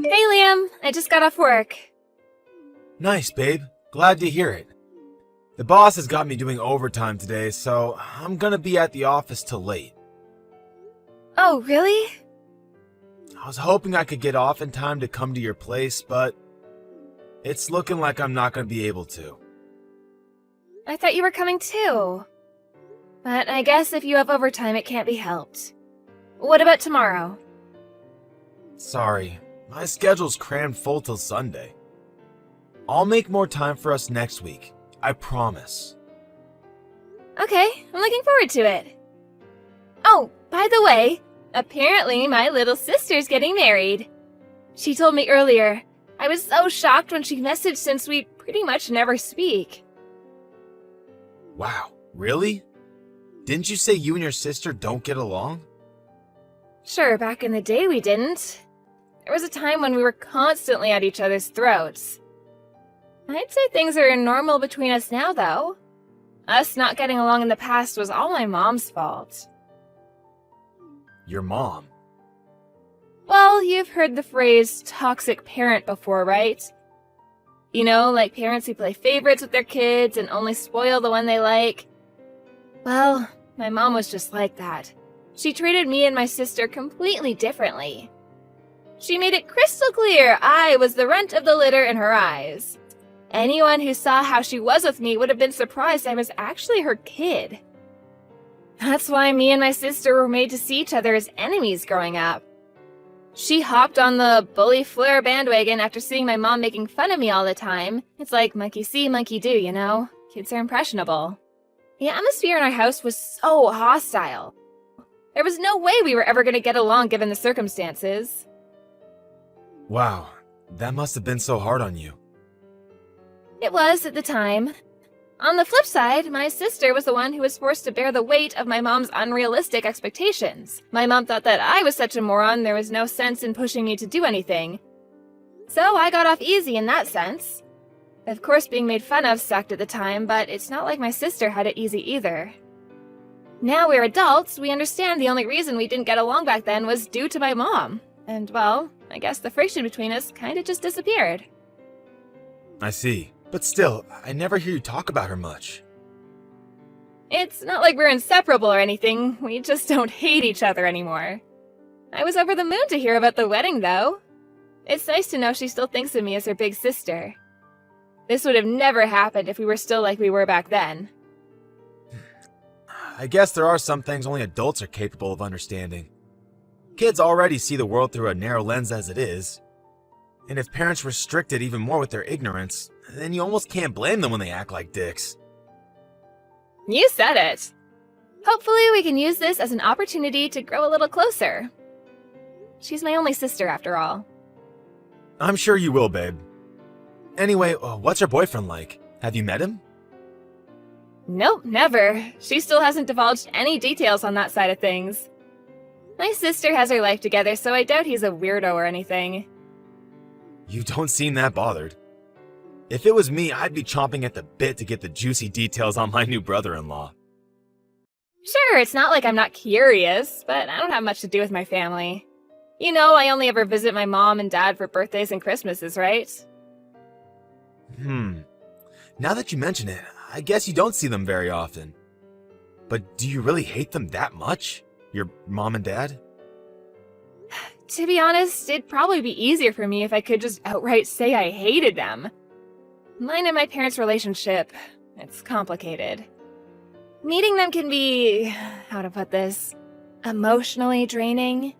Hey, Liam. I just got off work. Nice, babe. Glad to hear it. The boss has got me doing overtime today, so I'm gonna be at the office till late. Oh, really? I was hoping I could get off in time to come to your place, but it's looking like I'm not gonna be able to. I thought you were coming too. But I guess if you have overtime, it can't be helped. What about tomorrow? Sorry, my schedule's crammed full till Sunday. I'll make more time for us next week. I promise. Okay, I'm looking forward to it. Oh, by the way, apparently my little sister's getting married. She told me earlier. I was so shocked when she messaged since we pretty much never speak. Wow, really? Didn't you say you and your sister don't get along? Sure, back in the day we didn't. There was a time when we were constantly at each other's throats. I'd say things are normal between us now, though. Us not getting along in the past was all my mom's fault. Your mom? Well, you've heard the phrase toxic parent before, right? You know, like parents who play favorites with their kids and only spoil the one they like. Well, my mom was just like that. She treated me and my sister completely differently. She made it crystal clear I was the runt of the litter in her eyes. Anyone who saw how she was with me would have been surprised I was actually her kid. That's why me and my sister were made to see each other as enemies growing up. She hopped on the bully Fleur bandwagon after seeing my mom making fun of me all the time. It's like monkey see, monkey do, you know? Kids are impressionable. The atmosphere in our house was so hostile. There was no way we were ever going to get along given the circumstances. Wow, that must have been so hard on you. It was at the time. On the flip side, my sister was the one who was forced to bear the weight of my mom's unrealistic expectations. My mom thought that I was such a moron there was no sense in pushing me to do anything. So I got off easy in that sense. Of course, being made fun of sucked at the time, but it's not like my sister had it easy either. Now we're adults, we understand the only reason we didn't get along back then was due to my mom. And well, I guess the friction between us kinda just disappeared. I see. But still, I never hear you talk about her much. It's not like we're inseparable or anything, we just don't hate each other anymore. I was over the moon to hear about the wedding, though. It's nice to know she still thinks of me as her big sister. This would have never happened if we were still like we were back then. I guess there are some things only adults are capable of understanding. Kids already see the world through a narrow lens as it is. And if parents restrict it even more with their ignorance, then you almost can't blame them when they act like dicks. You said it. Hopefully we can use this as an opportunity to grow a little closer. She's my only sister, after all. I'm sure you will, babe. Anyway, what's her boyfriend like? Have you met him? Nope, never. She still hasn't divulged any details on that side of things. My sister has her life together, so I doubt he's a weirdo or anything. You don't seem that bothered. If it was me, I'd be chomping at the bit to get the juicy details on my new brother-in-law. Sure, it's not like I'm not curious, but I don't have much to do with my family. You know, I only ever visit my mom and dad for birthdays and Christmases, right? Now that you mention it, I guess you don't see them very often. But do you really hate them that much? Your mom and dad? To be honest, it'd probably be easier for me if I could just outright say I hated them. Mine and my parents' relationship, it's complicated. Meeting them can be, how to put this, emotionally draining.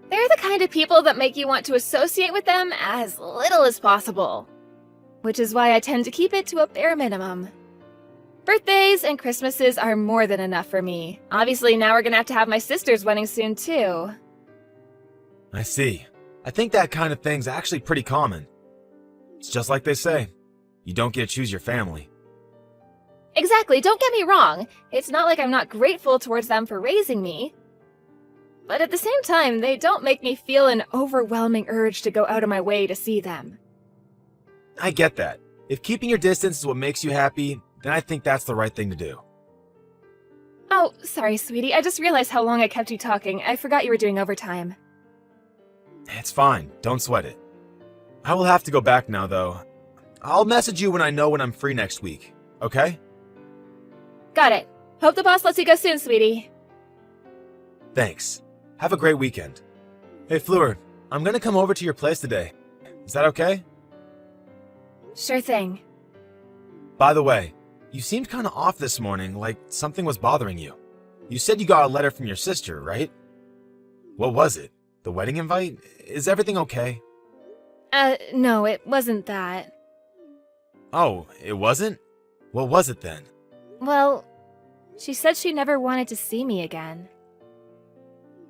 They're the kind of people that make you want to associate with them as little as possible. Which is why I tend to keep it to a bare minimum. Birthdays and Christmases are more than enough for me. Obviously, now we're gonna have my sister's wedding soon, too. I see. I think that kind of thing's actually pretty common. It's just like they say, you don't get to choose your family. Exactly, don't get me wrong. It's not like I'm not grateful towards them for raising me. But at the same time, they don't make me feel an overwhelming urge to go out of my way to see them. I get that. If keeping your distance is what makes you happy, then I think that's the right thing to do. Oh, sorry, sweetie. I just realized how long I kept you talking. I forgot you were doing overtime. It's fine. Don't sweat it. I will have to go back now, though. I'll message you when I know when I'm free next week, okay? Got it. Hope the boss lets you go soon, sweetie. Thanks. Have a great weekend. Hey, Fleur, I'm gonna come over to your place today. Is that okay? Sure thing. By the way, you seemed kinda off this morning, like something was bothering you. You said you got a letter from your sister, right? What was it? The wedding invite? Is everything okay? No, it wasn't that. Oh, it wasn't? What was it then? Well, she said she never wanted to see me again.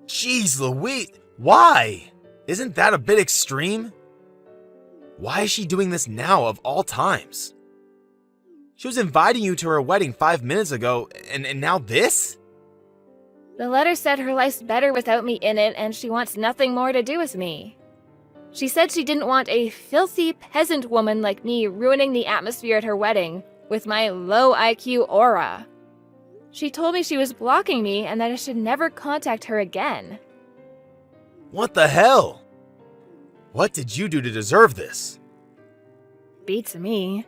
Jeez Louise, why? Isn't that a bit extreme? Why is she doing this now of all times? She was inviting you to her wedding 5 minutes ago, and now this? The letter said her life's better without me in it, and she wants nothing more to do with me. She said she didn't want a filthy peasant woman like me ruining the atmosphere at her wedding with my low IQ aura. She told me she was blocking me and that I should never contact her again. What the hell? What did you do to deserve this? Beats me.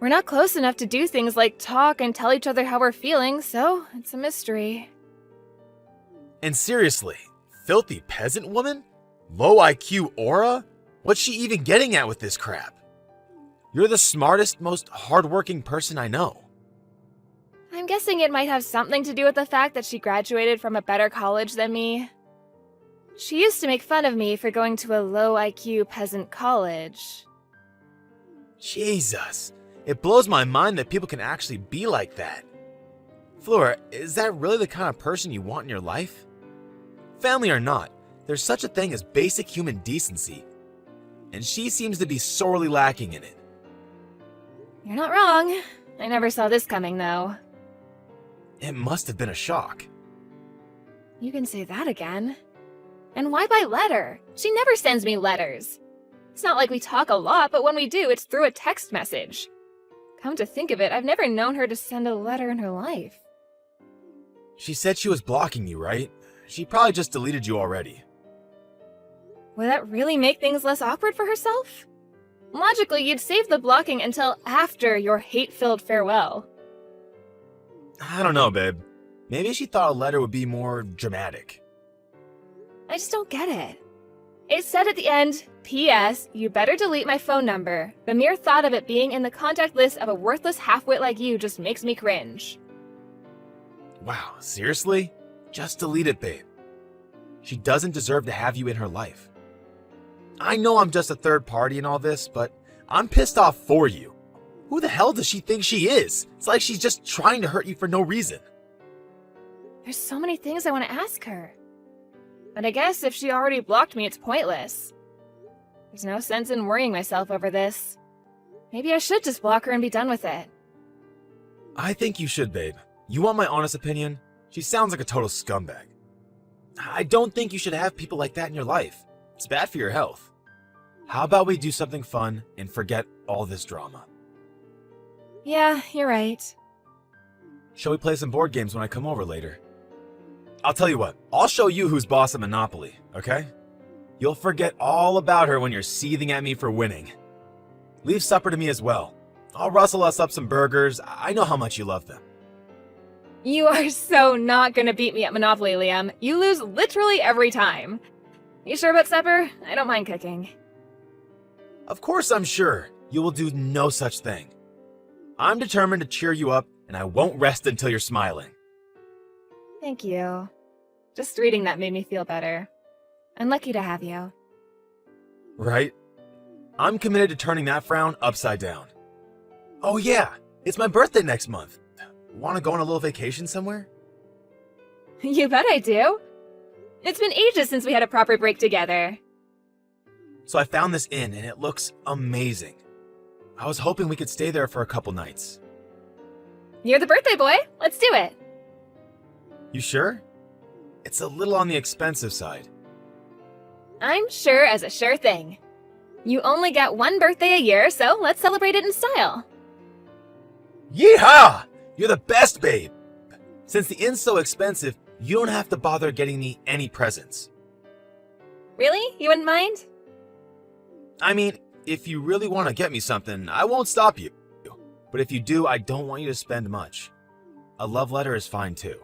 We're not close enough to do things like talk and tell each other how we're feeling, so it's a mystery. And seriously, filthy peasant woman? Low IQ aura? What's she even getting at with this crap? You're the smartest, most hardworking person I know. I'm guessing it might have something to do with the fact that she graduated from a better college than me. She used to make fun of me for going to a low IQ peasant college. Jesus, it blows my mind that people can actually be like that. Flora, is that really the kind of person you want in your life? Family or not, there's such a thing as basic human decency, and she seems to be sorely lacking in it. You're not wrong. I never saw this coming, though. It must have been a shock. You can say that again. And why by letter? She never sends me letters. It's not like we talk a lot, but when we do, it's through a text message. Come to think of it, I've never known her to send a letter in her life. She said she was blocking you, right? She probably just deleted you already. Would that really make things less awkward for herself? Logically, you'd save the blocking until after your hate-filled farewell. I don't know, babe. Maybe she thought a letter would be more dramatic. I just don't get it. It said at the end, P.S. You better delete my phone number. The mere thought of it being in the contact list of a worthless half-wit like you just makes me cringe. Wow, seriously? Just delete it, babe. She doesn't deserve to have you in her life. I know I'm just a third party in all this, but I'm pissed off for you. Who the hell does she think she is? It's like she's just trying to hurt you for no reason. There's so many things I want to ask her. But I guess if she already blocked me, it's pointless. There's no sense in worrying myself over this. Maybe I should just block her and be done with it. I think you should, babe. You want my honest opinion? She sounds like a total scumbag. I don't think you should have people like that in your life. It's bad for your health. How about we do something fun and forget all this drama? Yeah, you're right. Shall we play some board games when I come over later? I'll tell you what, I'll show you who's boss at Monopoly, okay? You'll forget all about her when you're seething at me for winning. Leave supper to me as well. I'll rustle us up some burgers. I know how much you love them. You are so not gonna beat me at Monopoly, Liam. You lose literally every time. You sure about supper? I don't mind cooking. Of course I'm sure. You will do no such thing. I'm determined to cheer you up, and I won't rest until you're smiling. Thank you. Just reading that made me feel better. I'm lucky to have you. Right? I'm committed to turning that frown upside down. Oh yeah, it's my birthday next month. Want to go on a little vacation somewhere? You bet I do. It's been ages since we had a proper break together. So I found this inn, and it looks amazing. I was hoping we could stay there for a couple nights. You're the birthday boy. Let's do it. You sure? It's a little on the expensive side. I'm sure as a sure thing. You only get one birthday a year, so let's celebrate it in style. Yeehaw! You're the best, babe! Since the inn's so expensive, you don't have to bother getting me any presents. Really? You wouldn't mind? I mean, if you really want to get me something, I won't stop you. But if you do, I don't want you to spend much. A love letter is fine too.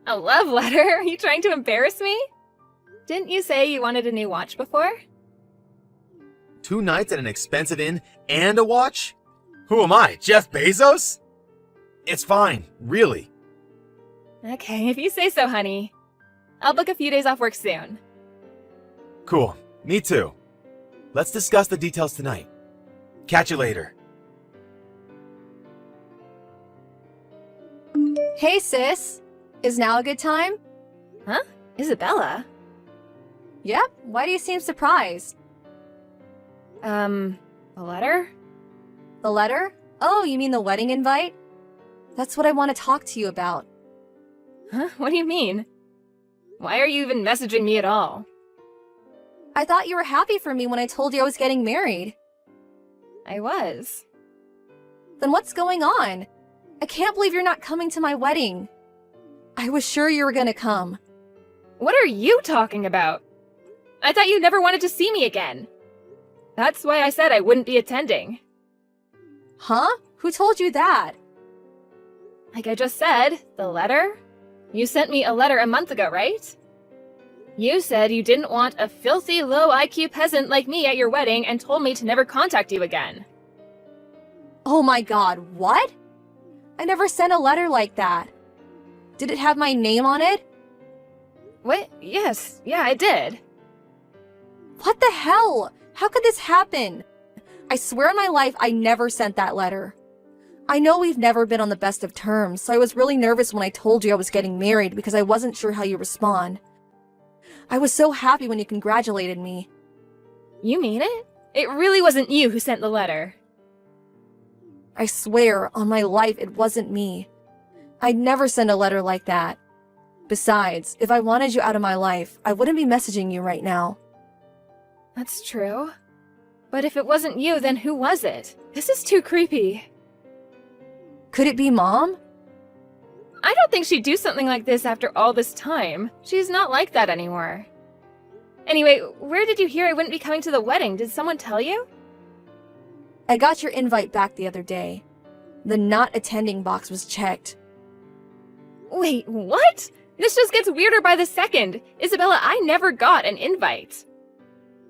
A love letter? Are you trying to embarrass me? Didn't you say you wanted a new watch before? 2 nights at an expensive inn and a watch? Who am I, Jeff Bezos? It's fine, really. Okay, if you say so, honey. I'll book a few days off work soon. Cool, me too. Let's discuss the details tonight. Catch you later. Hey, sis. Is now a good time? Huh? Isabella? Yep. Why do you seem surprised? A letter? The letter? Oh, you mean the wedding invite? That's what I want to talk to you about. Huh? What do you mean? Why are you even messaging me at all? I thought you were happy for me when I told you I was getting married. I was. Then what's going on? I can't believe you're not coming to my wedding. I was sure you were gonna come. What are you talking about? I thought you never wanted to see me again. That's why I said I wouldn't be attending. Huh? Who told you that? Like I just said, the letter? You sent me a letter a month ago, right? You said you didn't want a filthy, low IQ peasant like me at your wedding and told me to never contact you again. Oh my god, what? I never sent a letter like that. Did it have my name on it? What? Yes, yeah, I did. What the hell? How could this happen? I swear on my life I never sent that letter. I know we've never been on the best of terms, so I was really nervous when I told you I was getting married because I wasn't sure how you respond. I was so happy when you congratulated me. You mean it? It really wasn't you who sent the letter. I swear on my life it wasn't me. I'd never send a letter like that. Besides, if I wanted you out of my life, I wouldn't be messaging you right now. That's true. But if it wasn't you, then who was it? This is too creepy. Could it be Mom? I don't think she'd do something like this after all this time. She's not like that anymore. Anyway, where did you hear I wouldn't be coming to the wedding? Did someone tell you? I got your invite back the other day. The not attending box was checked. Wait, what? This just gets weirder by the second. Isabella, I never got an invite.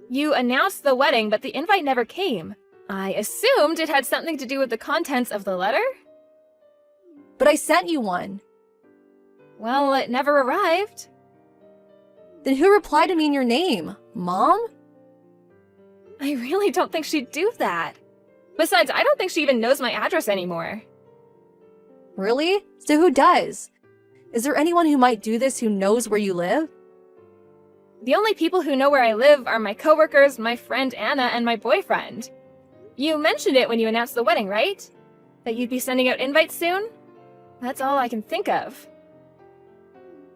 You announced the wedding, but the invite never came. I assumed it had something to do with the contents of the letter? But I sent you one. Well, it never arrived. Then who replied to me in your name? Mom? I really don't think she'd do that. Besides, I don't think she even knows my address anymore. Really? So who does? Is there anyone who might do this who knows where you live? The only people who know where I live are my coworkers, my friend Anna, and my boyfriend. You mentioned it when you announced the wedding, right? That you'd be sending out invites soon? That's all I can think of.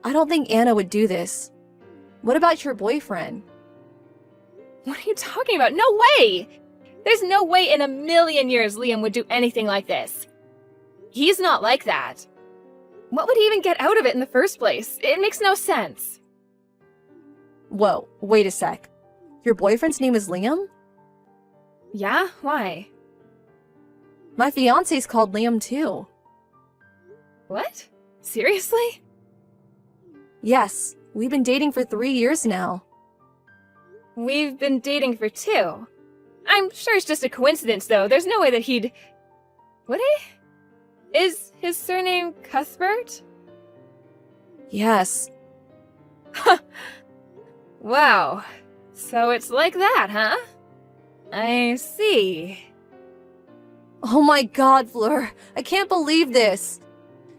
I don't think Anna would do this. What about your boyfriend? What are you talking about? No way! There's no way in a million years Liam would do anything like this. He's not like that. What would he even get out of it in the first place? It makes no sense. Whoa, wait a sec. Your boyfriend's name is Liam? Yeah? Why? My fiance's called Liam too. What? Seriously? Yes, we've been dating for 3 years now. We've been dating for 2. I'm sure it's just a coincidence, though. There's no way that he'd... Would he? Is his surname Cuthbert? Yes. Wow. So it's like that, huh? I see. Oh my god, Fleur. I can't believe this.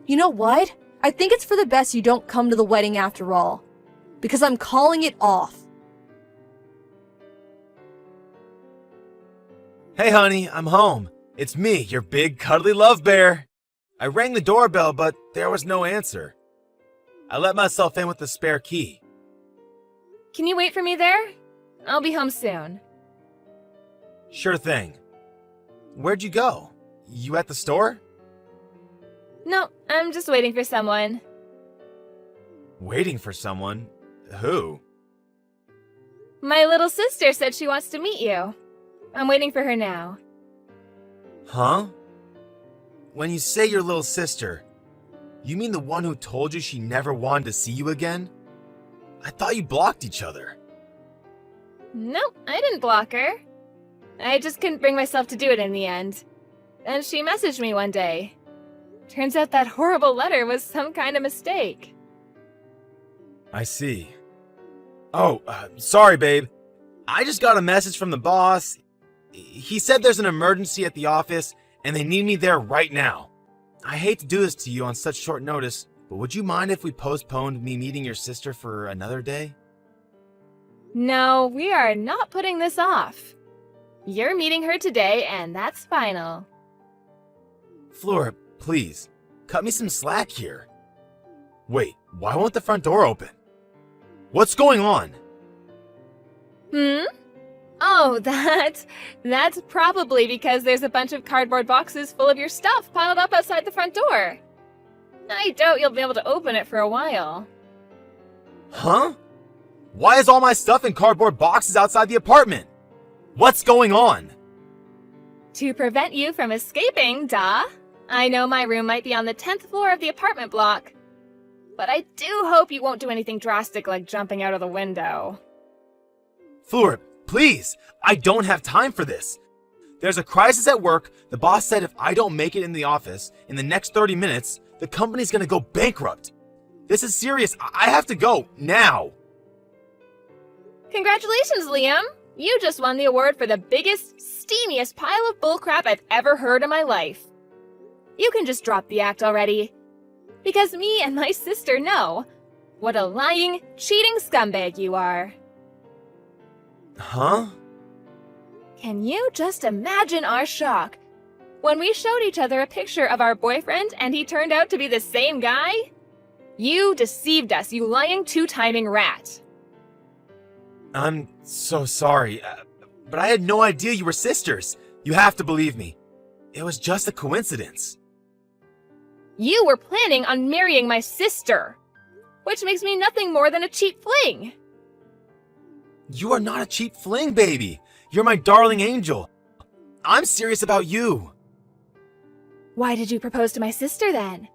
You know what? I think it's for the best you don't come to the wedding after all. Because I'm calling it off. Hey honey, I'm home. It's me, your big cuddly love bear. I rang the doorbell, but there was no answer. I let myself in with the spare key. Can you wait for me there? I'll be home soon. Sure thing. Where'd you go? You at the store? No, I'm just waiting for someone. Waiting for someone? Who? My little sister said she wants to meet you. I'm waiting for her now. Huh? When you say your little sister, you mean the one who told you she never wanted to see you again? I thought you blocked each other. Nope, I didn't block her. I just couldn't bring myself to do it in the end. And she messaged me one day. Turns out that horrible letter was some kind of mistake. I see. Oh, sorry, babe. I just got a message from the boss. He said there's an emergency at the office and they need me there right now. I hate to do this to you on such short notice, but would you mind if we postponed me meeting your sister for another day? No, we are not putting this off. You're meeting her today, and that's final. Fleur, please, cut me some slack here. Wait, why won't the front door open? What's going on? Oh, that's probably because there's a bunch of cardboard boxes full of your stuff piled up outside the front door. I doubt you'll be able to open it for a while. Huh? Why is all my stuff in cardboard boxes outside the apartment? What's going on? To prevent you from escaping, duh. I know my room might be on the 10th floor of the apartment block, but I do hope you won't do anything drastic like jumping out of the window. Fleur, please, I don't have time for this. There's a crisis at work. The boss said if I don't make it in the office in the next 30 minutes, the company's gonna go bankrupt. This is serious. I have to go, now. Congratulations, Liam! You just won the award for the biggest, steamiest pile of bullcrap I've ever heard in my life. You can just drop the act already. Because me and my sister know what a lying, cheating scumbag you are. Huh? Can you just imagine our shock when we showed each other a picture of our boyfriend and he turned out to be the same guy? You deceived us, you lying two-timing rat. I'm so sorry, but I had no idea you were sisters. You have to believe me. It was just a coincidence. You were planning on marrying my sister, which makes me nothing more than a cheap fling. You are not a cheap fling, baby. You're my darling angel. I'm serious about you. Why did you propose to my sister then?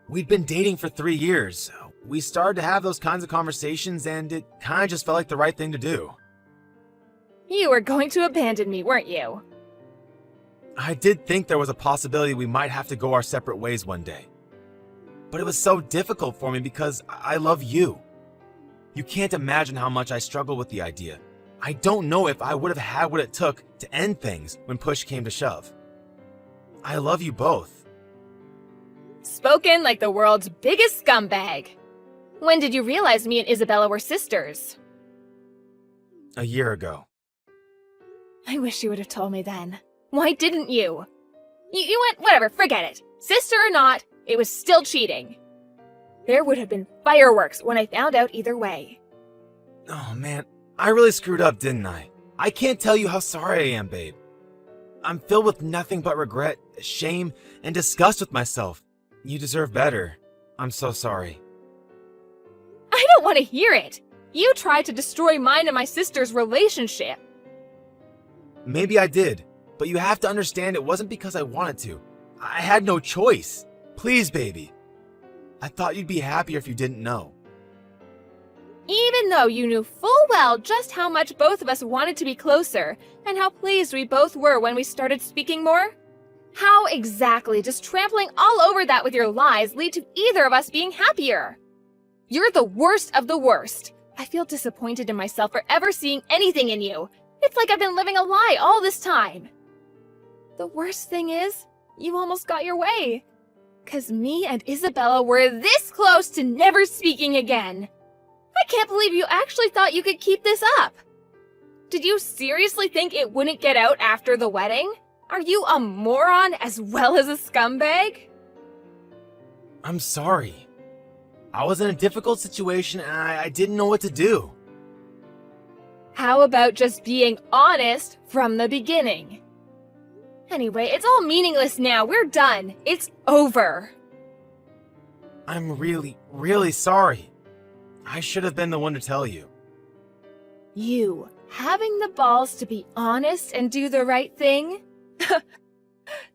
We'd been dating for 3 years. We started to have those kinds of conversations and it kind of just felt like the right thing to do. You were going to abandon me, weren't you? I did think there was a possibility we might have to go our separate ways one day. But it was so difficult for me because I love you. You can't imagine how much I struggled with the idea. I don't know if I would have had what it took to end things when push came to shove. I love you both. Spoken like the world's biggest scumbag. When did you realize me and Isabella were sisters? A year ago. I wish you would have told me then. Why didn't you? You went, whatever, forget it. Sister or not, it was still cheating. There would have been fireworks when I found out either way. Oh man, I really screwed up, didn't I? I can't tell you how sorry I am, babe. I'm filled with nothing but regret, shame, and disgust with myself. You deserve better. I'm so sorry. I don't want to hear it. You tried to destroy mine and my sister's relationship. Maybe I did, but you have to understand it wasn't because I wanted to. I had no choice. Please, baby. I thought you'd be happier if you didn't know. Even though you knew full well just how much both of us wanted to be closer, and how pleased we both were when we started speaking more? How exactly does trampling all over that with your lies lead to either of us being happier? You're the worst of the worst. I feel disappointed in myself for ever seeing anything in you. It's like I've been living a lie all this time. The worst thing is, you almost got your way. 'Cause me and Isabella were this close to never speaking again. I can't believe you actually thought you could keep this up. Did you seriously think it wouldn't get out after the wedding? Are you a moron as well as a scumbag? I'm sorry. I was in a difficult situation and I didn't know what to do. How about just being honest from the beginning? Anyway, it's all meaningless now. We're done. It's over. I'm really, really sorry. I should have been the one to tell you. You having the balls to be honest and do the right thing?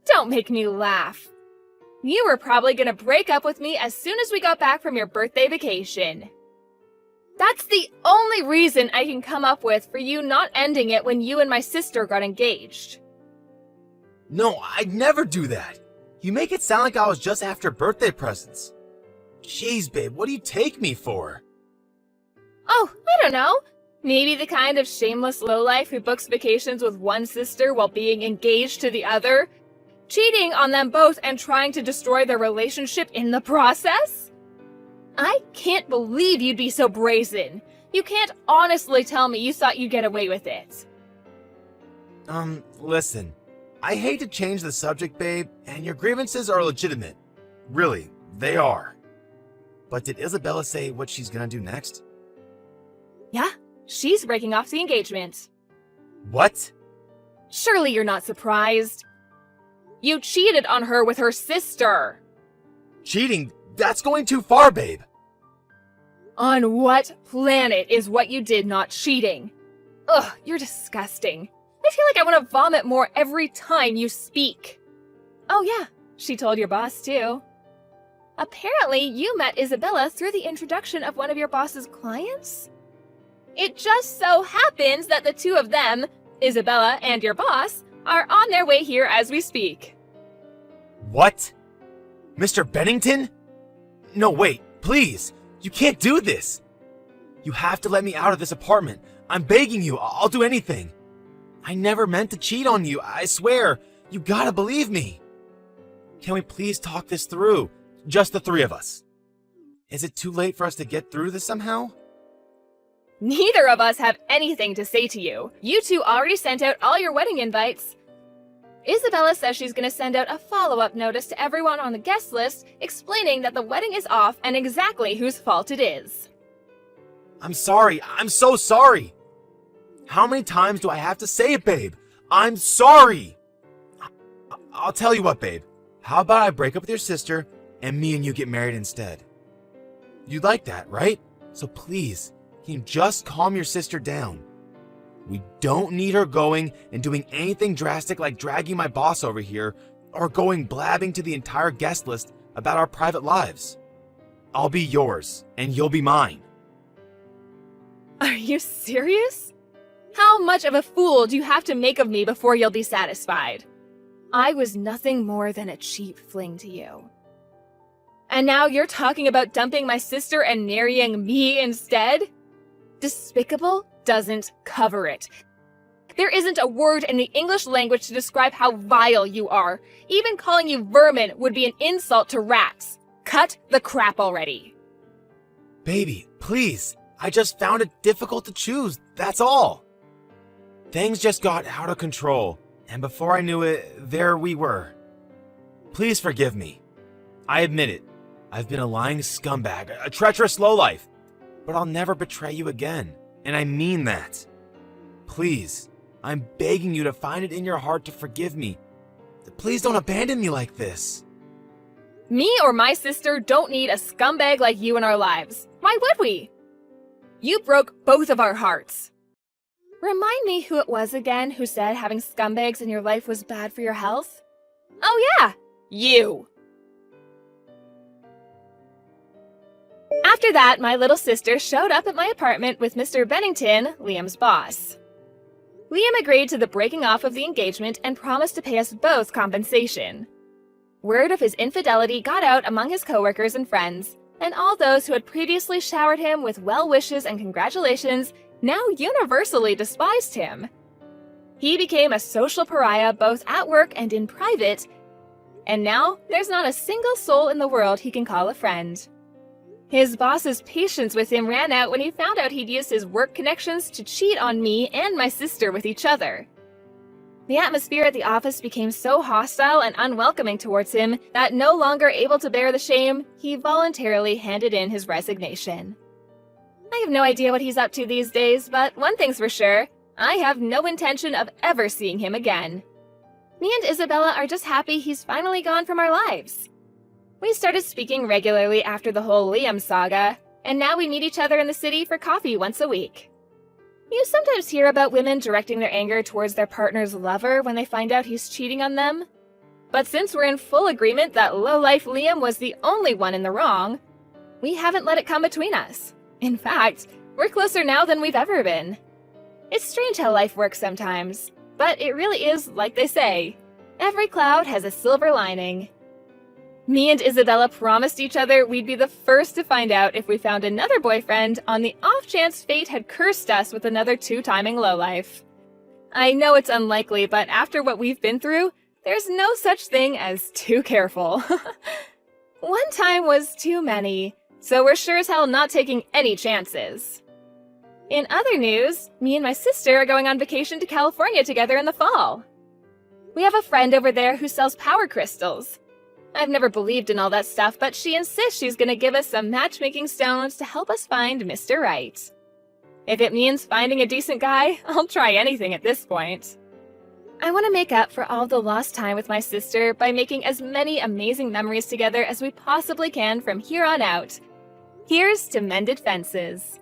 Don't make me laugh. You were probably gonna break up with me as soon as we got back from your birthday vacation. That's the only reason I can come up with for you not ending it when you and my sister got engaged. No, I'd never do that. You make it sound like I was just after birthday presents. Jeez, babe, what do you take me for? Oh, I don't know. Maybe the kind of shameless lowlife who books vacations with one sister while being engaged to the other, cheating on them both and trying to destroy their relationship in the process? I can't believe you'd be so brazen. You can't honestly tell me you thought you'd get away with it. Listen. I hate to change the subject, babe, and your grievances are legitimate. Really, they are. But did Isabella say what she's gonna do next? Yeah, she's breaking off the engagement. What? Surely you're not surprised. You cheated on her with her sister. Cheating? That's going too far, babe. On what planet is what you did not cheating? Ugh, you're disgusting. I feel like I want to vomit more every time you speak. Oh yeah, she told your boss too. Apparently, you met Isabella through the introduction of one of your boss's clients? It just so happens that the two of them, Isabella and your boss, are on their way here as we speak. What? Mr. Bennington? No, wait, please. You can't do this. You have to let me out of this apartment. I'm begging you. I'll do anything. I never meant to cheat on you. I swear. You gotta believe me. Can we please talk this through? Just the three of us. Is it too late for us to get through this somehow? Neither of us have anything to say to you. You two already sent out all your wedding invites. Isabella says she's going to send out a follow-up notice to everyone on the guest list explaining that the wedding is off and exactly whose fault it is. I'm sorry. I'm so sorry. How many times do I have to say it, babe? I'm sorry. I'll tell you what, babe. How about I break up with your sister and me and you get married instead? You'd like that, right? So please, can you just calm your sister down? We don't need her going and doing anything drastic like dragging my boss over here or going blabbing to the entire guest list about our private lives. I'll be yours and you'll be mine. Are you serious? How much of a fool do you have to make of me before you'll be satisfied? I was nothing more than a cheap fling to you. And now you're talking about dumping my sister and marrying me instead? Despicable doesn't cover it. There isn't a word in the English language to describe how vile you are. Even calling you vermin would be an insult to rats. Cut the crap already. Baby, please. I just found it difficult to choose, that's all. Things just got out of control, and before I knew it, there we were. Please forgive me. I admit it. I've been a lying scumbag, a treacherous lowlife, but I'll never betray you again, and I mean that. Please, I'm begging you to find it in your heart to forgive me. Please don't abandon me like this. Me or my sister don't need a scumbag like you in our lives. Why would we? You broke both of our hearts. Remind me who it was again who said having scumbags in your life was bad for your health? Oh yeah, you. After that, my little sister showed up at my apartment with Mr. Bennington, Liam's boss. Liam agreed to the breaking off of the engagement and promised to pay us both compensation. Word of his infidelity got out among his coworkers and friends, and all those who had previously showered him with well wishes and congratulations now universally despised him. He became a social pariah both at work and in private, and now there's not a single soul in the world he can call a friend. His boss's patience with him ran out when he found out he'd used his work connections to cheat on me and my sister with each other. The atmosphere at the office became so hostile and unwelcoming towards him that no longer able to bear the shame, he voluntarily handed in his resignation. I have no idea what he's up to these days, but one thing's for sure, I have no intention of ever seeing him again. Me and Isabella are just happy he's finally gone from our lives. We started speaking regularly after the whole Liam saga, and now we meet each other in the city for coffee once a week. You sometimes hear about women directing their anger towards their partner's lover when they find out he's cheating on them. But since we're in full agreement that lowlife Liam was the only one in the wrong, we haven't let it come between us. In fact, we're closer now than we've ever been. It's strange how life works sometimes, but it really is like they say, every cloud has a silver lining. Me and Isabella promised each other we'd be the first to find out if we found another boyfriend on the off chance fate had cursed us with another two-timing lowlife. I know it's unlikely, but after what we've been through, there's no such thing as too careful. One time was too many, so we're sure as hell not taking any chances. In other news, me and my sister are going on vacation to California together in the fall. We have a friend over there who sells power crystals. I've never believed in all that stuff, but she insists she's gonna give us some matchmaking stones to help us find Mr. Right. If it means finding a decent guy, I'll try anything at this point. I want to make up for all the lost time with my sister by making as many amazing memories together as we possibly can from here on out. Here's to mended fences.